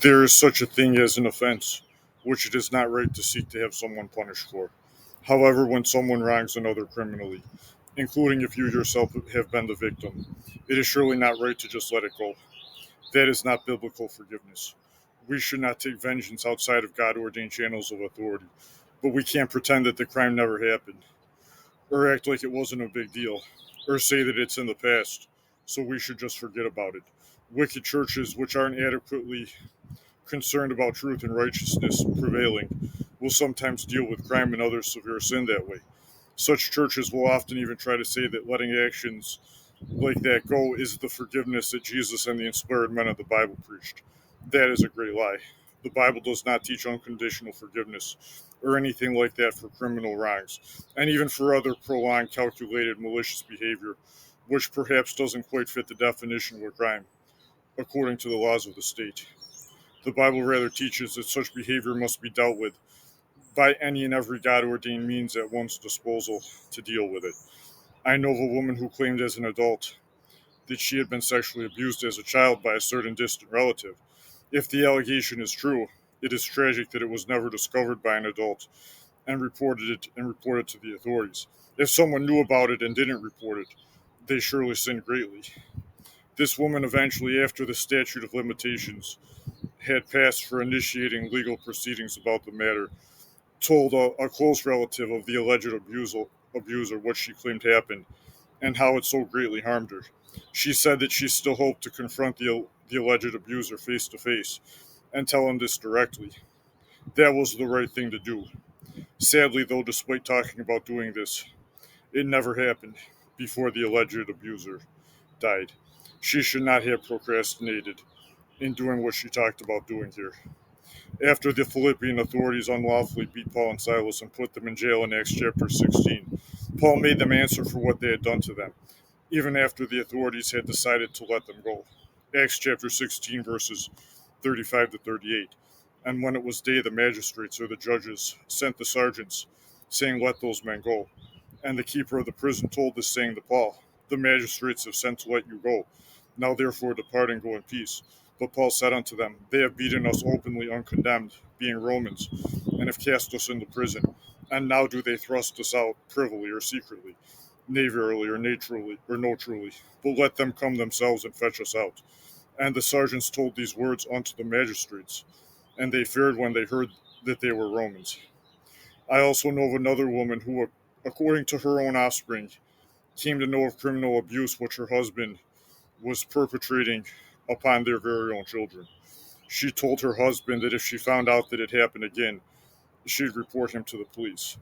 There is such a thing as an offense, which it is not right to seek to have someone punished for. However, when someone wrongs another criminally, including if you yourself have been the victim, it is surely not right to just let it go. That is not biblical forgiveness. We should not take vengeance outside of God ordained channels of authority, but we can't pretend that the crime never happened, or act like it wasn't a big deal, or say that it's in the past, so we should just forget about it. Wicked churches, which aren't adequately concerned about truth and righteousness prevailing, will sometimes deal with crime and other severe sin that way. Such churches will often even try to say that letting actions like that go is the forgiveness that Jesus and the inspired men of the Bible preached. That is a great lie. The Bible does not teach unconditional forgiveness or anything like that for criminal wrongs, and even for other prolonged, calculated, malicious behavior, which perhaps doesn't quite fit the definition of a crime, according to the laws of the state. The Bible rather teaches that such behavior must be dealt with by any and every God ordained means at one's disposal to deal with it. I know of a woman who claimed as an adult that she had been sexually abused as a child by a certain distant relative. If the allegation is true, it is tragic that it was never discovered by an adult and reported to the authorities. If someone knew about it and didn't report it, they surely sinned greatly. This woman eventually, after the statute of limitations had passed for initiating legal proceedings about the matter, told a close relative of the alleged abuser what she claimed happened and how it so greatly harmed her. She said that she still hoped to confront the alleged abuser face to face and tell him this directly. That was the right thing to do. Sadly, though, despite talking about doing this, it never happened before the alleged abuser died. She should not have procrastinated in doing what she talked about doing here. After the Philippian authorities unlawfully beat Paul and Silas and put them in jail in Acts chapter 16, Paul made them answer for what they had done to them, even after the authorities had decided to let them go. Acts chapter 16, verses 35 to 38. And when it was day, the magistrates or the judges sent the sergeants, saying, "Let those men go." And the keeper of the prison told this, saying to Paul, "The magistrates have sent to let you go. Now therefore depart and go in peace." But Paul said unto them, "They have beaten us openly uncondemned, being Romans, and have cast us into prison. And now do they thrust us out privily or secretly, nay verily, or naturally, or no truly. But let them come themselves and fetch us out." And the sergeants told these words unto the magistrates, and they feared when they heard that they were Romans. I also know of another woman who, according to her own offspring, came to know of criminal abuse which her husband was perpetrating upon their very own children. She told her husband that if she found out that it happened again, she'd report him to the police.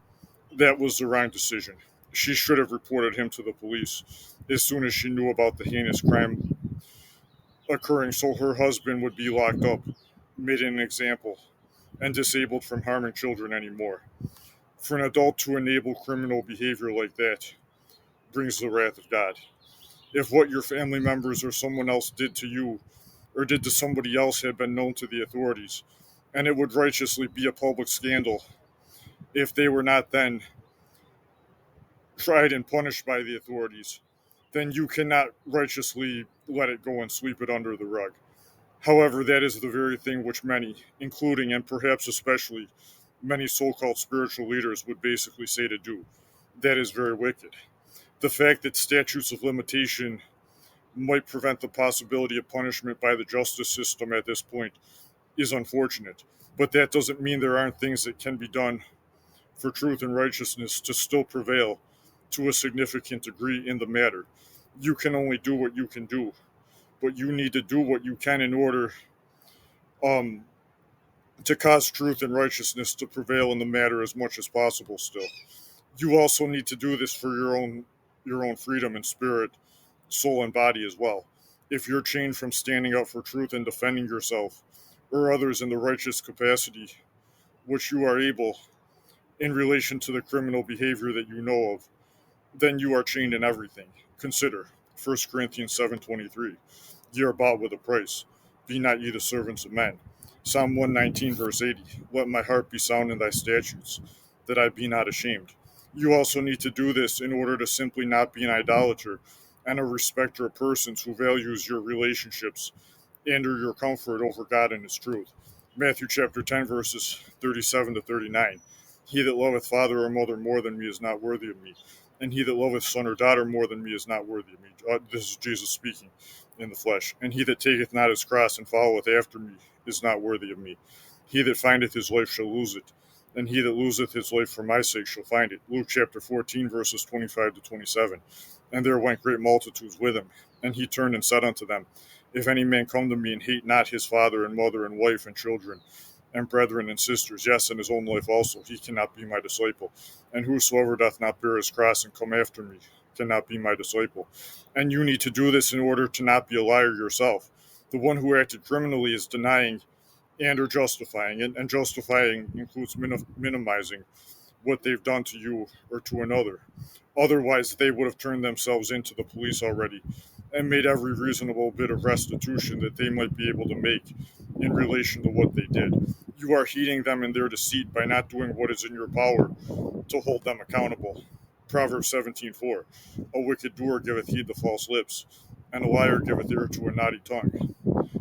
That was the wrong decision. She should have reported him to the police as soon as she knew about the heinous crime occurring, so her husband would be locked up, made an example, and disabled from harming children anymore. For an adult to enable criminal behavior like that brings the wrath of God. If what your family members or someone else did to you or did to somebody else had been known to the authorities, and it would righteously be a public scandal if they were not then tried and punished by the authorities, then you cannot righteously let it go and sweep it under the rug. However, that is the very thing which many, including and perhaps especially many so called spiritual leaders, would basically say to do. That is very wicked. The fact that statutes of limitation might prevent the possibility of punishment by the justice system at this point is unfortunate, but that doesn't mean there aren't things that can be done for truth and righteousness to still prevail to a significant degree in the matter. You can only do what you can do, but you need to do what you can in order um, to cause truth and righteousness to prevail in the matter as much as possible still. You also need to do this for your own freedom and spirit, soul and body as well. If you're chained from standing up for truth and defending yourself or others in the righteous capacity which you are able in relation to the criminal behavior that you know of, then you are chained in everything. Consider 1 Corinthians 7:23. Ye are bought with a price. Be not ye the servants of men. Psalm 119, verse 80. Let my heart be sound in thy statutes, that I be not ashamed. You also need to do this in order to simply not be an idolater and a respecter of persons who values your relationships and or your comfort over God and his truth. Matthew chapter 10, verses 37 to 39. He that loveth father or mother more than me is not worthy of me, and he that loveth son or daughter more than me is not worthy of me. This is Jesus speaking in the flesh. And he that taketh not his cross and followeth after me is not worthy of me. He that findeth his life shall lose it, and he that loseth his life for my sake shall find it. Luke chapter 14, verses 25 to 27. And there went great multitudes with him, and he turned and said unto them, If any man come to me and hate not his father and mother and wife and children and brethren and sisters, yes, and his own life also, he cannot be my disciple. And whosoever doth not bear his cross and come after me cannot be my disciple. And you need to do this in order to not be a liar yourself. The one who acted criminally is denying and or justifying it, and justifying includes minimizing what they've done to you or to another. Otherwise, they would have turned themselves into the police already and made every reasonable bit of restitution that they might be able to make in relation to what they did. You are heeding them in their deceit by not doing what is in your power to hold them accountable. Proverbs 17:4. A wicked doer giveth heed to false lips, and a liar giveth ear to a naughty tongue.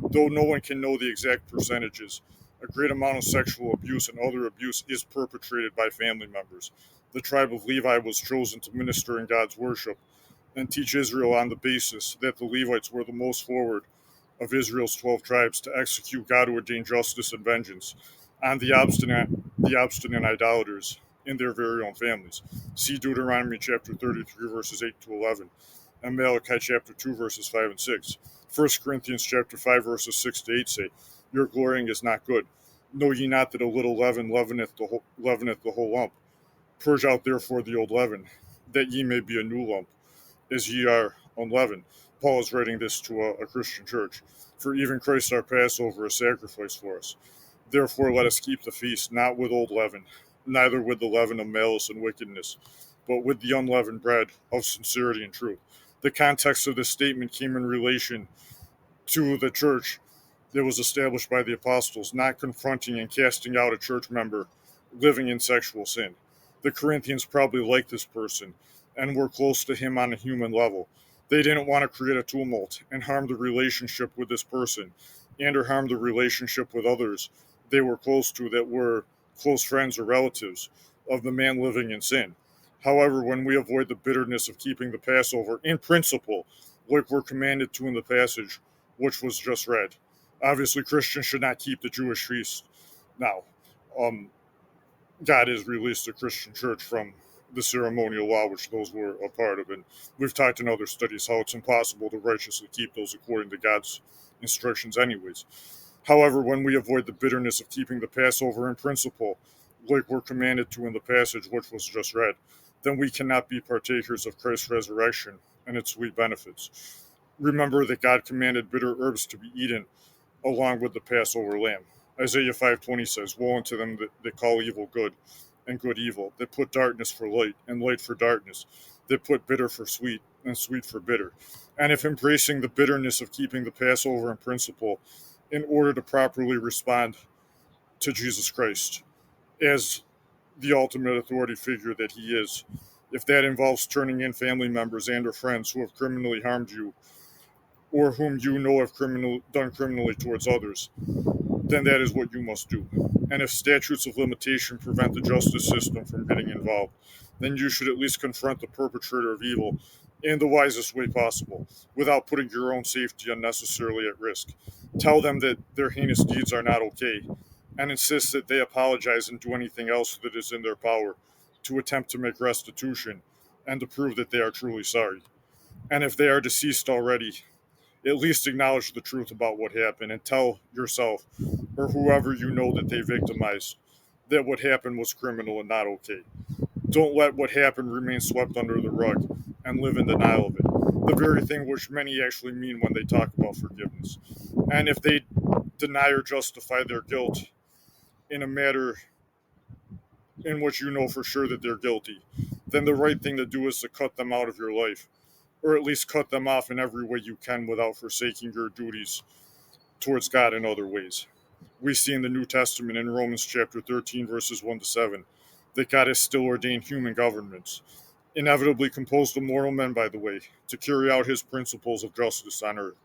Though no one can know the exact percentages, a great amount of sexual abuse and other abuse is perpetrated by family members. The tribe of Levi was chosen to minister in God's worship and teach Israel on the basis that the Levites were the most forward of Israel's 12 tribes to execute God-ordained justice and vengeance on the obstinate idolaters in their very own families. See Deuteronomy chapter 33, verses 8 to 11, and Malachi chapter 2, verses 5 and 6. 1 Corinthians chapter 5, verses 6 to 8 say, Your glorying is not good. Know ye not that a little leaven leaveneth the whole lump? Purge out therefore the old leaven, that ye may be a new lump, as ye are unleavened. Paul is writing this to a Christian church. For even Christ our Passover is sacrificed for us. Therefore let us keep the feast, not with old leaven, neither with the leaven of malice and wickedness, but with the unleavened bread of sincerity and truth. The context of this statement came in relation to the church that was established by the apostles, not confronting and casting out a church member living in sexual sin. The Corinthians probably liked this person and were close to him on a human level. They didn't want to create a tumult and harm the relationship with this person and or harm the relationship with others they were close to that were close friends or relatives of the man living in sin. However, when we avoid the bitterness of keeping the Passover in principle, like we're commanded to in the passage which was just read, obviously Christians should not keep the Jewish feast. Now, God has released the Christian church from the ceremonial law, which those were a part of. And we've talked in other studies how it's impossible to righteously keep those according to God's instructions anyways. However, when we avoid the bitterness of keeping the Passover in principle, like we're commanded to in the passage which was just read, then we cannot be partakers of Christ's resurrection and its sweet benefits. Remember that God commanded bitter herbs to be eaten along with the Passover lamb. Isaiah 5:20 says, Woe unto them that call evil good and good evil, that put darkness for light and light for darkness, that put bitter for sweet and sweet for bitter. And if embracing the bitterness of keeping the Passover in principle in order to properly respond to Jesus Christ as the ultimate authority figure that he is, if that involves turning in family members and or friends who have criminally harmed you or whom you know have done criminally towards others, then that is what you must do. And if statutes of limitation prevent the justice system from getting involved, then you should at least confront the perpetrator of evil in the wisest way possible, without putting your own safety unnecessarily at risk. Tell them that their heinous deeds are not okay, and insist that they apologize and do anything else that is in their power to attempt to make restitution and to prove that they are truly sorry. And if they are deceased already, at least acknowledge the truth about what happened and tell yourself or whoever you know that they victimized that what happened was criminal and not okay. Don't let what happened remain swept under the rug and live in denial of it. The very thing which many actually mean when they talk about forgiveness. And if they deny or justify their guilt in a matter in which you know for sure that they're guilty, then the right thing to do is to cut them out of your life, or at least cut them off in every way you can without forsaking your duties towards God in other ways. We see in the New Testament in Romans chapter 13, verses 1 to 7, that God has still ordained human governments, inevitably composed of mortal men, by the way, to carry out his principles of justice on earth.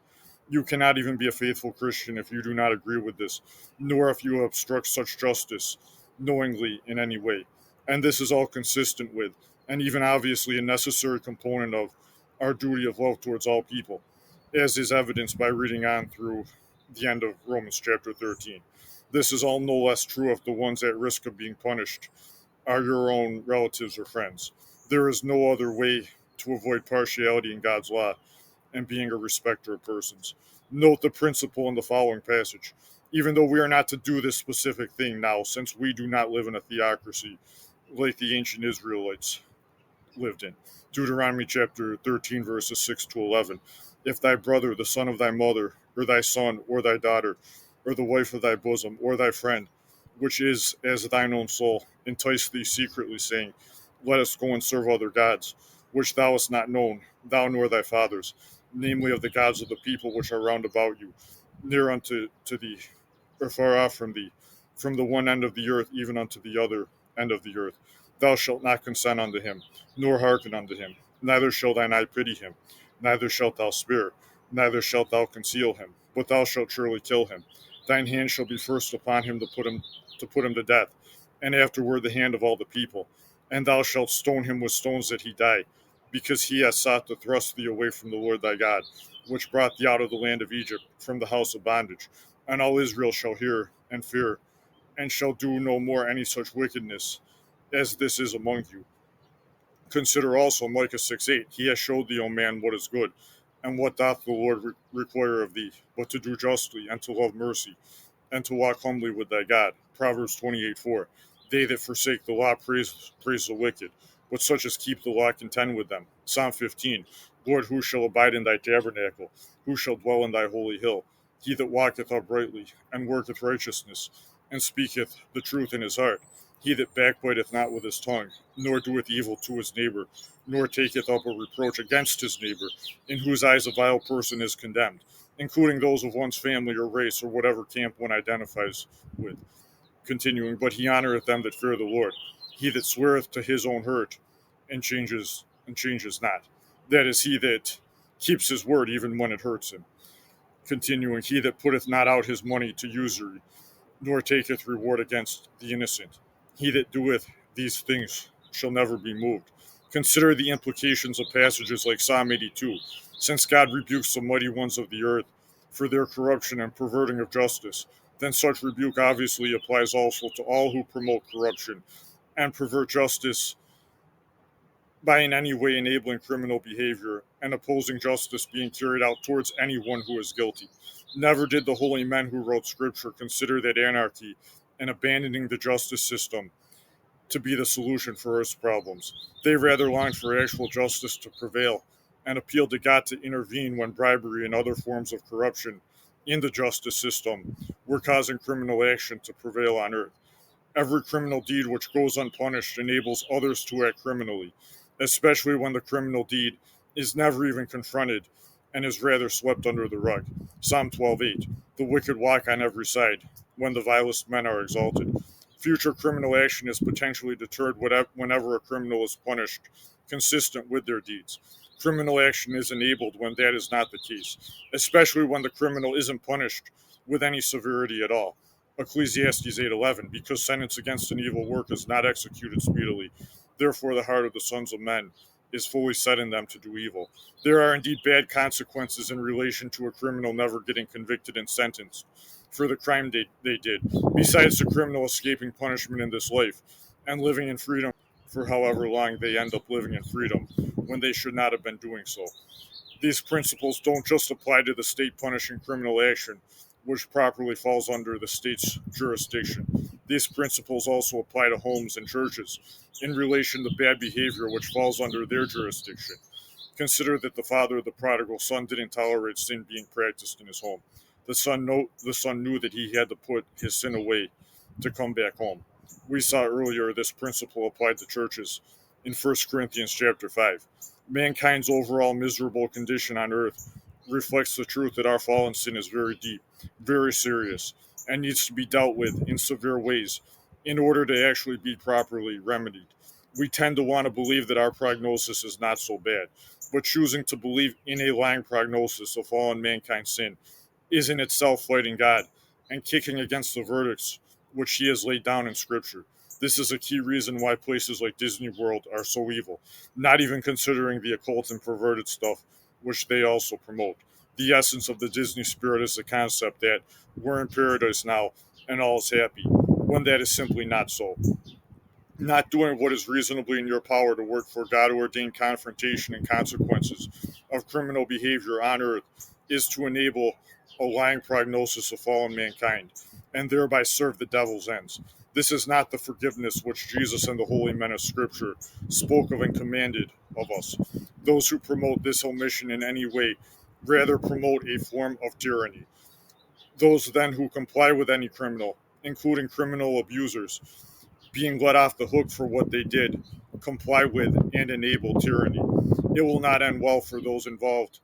You cannot even be a faithful Christian if you do not agree with this, nor if you obstruct such justice knowingly in any way. And this is all consistent with, and even obviously a necessary component of, our duty of love towards all people, as is evidenced by reading on through the end of Romans chapter 13. This is all no less true if the ones at risk of being punished are your own relatives or friends. There is no other way to avoid partiality in God's law and being a respecter of persons. Note the principle in the following passage. Even though we are not to do this specific thing now, since we do not live in a theocracy like the ancient Israelites lived in. Deuteronomy chapter 13, verses 6 to 11. If thy brother, the son of thy mother, or thy son, or thy daughter, or the wife of thy bosom, or thy friend, which is as thine own soul, entice thee secretly, saying, let us go and serve other gods, which thou hast not known, thou nor thy fathers, namely of the gods of the people which are round about you, near unto thee, or far off from thee, from the one end of the earth even unto the other end of the earth. Thou shalt not consent unto him, nor hearken unto him, neither shall thine eye pity him, neither shalt thou spare, neither shalt thou conceal him, but thou shalt surely kill him. Thine hand shall be first upon him to put him to death, and afterward the hand of all the people. And thou shalt stone him with stones that he die, because he has sought to thrust thee away from the Lord thy God, which brought thee out of the land of Egypt, from the house of bondage. And all Israel shall hear and fear, and shall do no more any such wickedness as this is among you. Consider also Micah 6:8. He has showed thee, O man, what is good, and what doth the Lord require of thee, but to do justly, and to love mercy, and to walk humbly with thy God. Proverbs 28:4. They that forsake the law praise the wicked, but such as keep the law contend with them. Psalm 15. Lord, who shall abide in thy tabernacle? Who shall dwell in thy holy hill? He that walketh uprightly, and worketh righteousness, and speaketh the truth in his heart. He that backbiteth not with his tongue, nor doeth evil to his neighbor, nor taketh up a reproach against his neighbor, in whose eyes a vile person is condemned, including those of one's family or race or whatever camp one identifies with. Continuing, but he honoreth them that fear the Lord. He that sweareth to his own hurt and changes not. That is he that keeps his word even when it hurts him. Continuing, he that putteth not out his money to usury, nor taketh reward against the innocent. He that doeth these things shall never be moved. Consider the implications of passages like Psalm 82. Since God rebukes the mighty ones of the earth for their corruption and perverting of justice, then such rebuke obviously applies also to all who promote corruption and pervert justice by in any way enabling criminal behavior and opposing justice being carried out towards anyone who is guilty. Never did the holy men who wrote scripture consider that anarchy and abandoning the justice system to be the solution for Earth's problems. They rather longed for actual justice to prevail and appealed to God to intervene when bribery and other forms of corruption in the justice system were causing criminal action to prevail on Earth. Every criminal deed which goes unpunished enables others to act criminally, especially when the criminal deed is never even confronted and is rather swept under the rug. Psalm 12:8. The wicked walk on every side when the vilest men are exalted. Future criminal action is potentially deterred whenever a criminal is punished consistent with their deeds. Criminal action is enabled when that is not the case, especially when the criminal isn't punished with any severity at all. Ecclesiastes 8:11, because sentence against an evil work is not executed speedily, therefore the heart of the sons of men is fully set in them to do evil. There are indeed bad consequences in relation to a criminal never getting convicted and sentenced for the crime they did, besides the criminal escaping punishment in this life and living in freedom for however long they end up living in freedom when they should not have been doing so. These principles don't just apply to the state punishing criminal action, which properly falls under the state's jurisdiction. These principles also apply to homes and churches in relation to bad behavior which falls under their jurisdiction. Consider that the father of the prodigal son didn't tolerate sin being practiced in his home. The son knew that he had to put his sin away to come back home. We saw earlier this principle applied to churches in 1 Corinthians chapter 5. Mankind's overall miserable condition on earth reflects the truth that our fallen sin is very deep, very serious, and needs to be dealt with in severe ways in order to actually be properly remedied. We tend to want to believe that our prognosis is not so bad, but choosing to believe in a lying prognosis of fallen mankind's sin is in itself fighting God and kicking against the verdicts which he has laid down in Scripture. This is a key reason why places like Disney World are so evil, not even considering the occult and perverted stuff which they also promote. The essence of the Disney spirit is the concept that we're in paradise now and all is happy, when that is simply not so. Not doing what is reasonably in your power to work for God ordained confrontation and consequences of criminal behavior on earth is to enable a lying prognosis of fallen mankind and thereby serve the devil's ends. This is not the forgiveness which Jesus and the holy men of Scripture spoke of and commanded of us. Those who promote this omission in any way rather promote a form of tyranny. Those then who comply with any criminal, including criminal abusers, being let off the hook for what they did, comply with and enable tyranny. It will not end well for those involved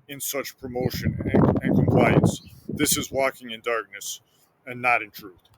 in such promotion and compliance. This is walking in darkness and not in truth.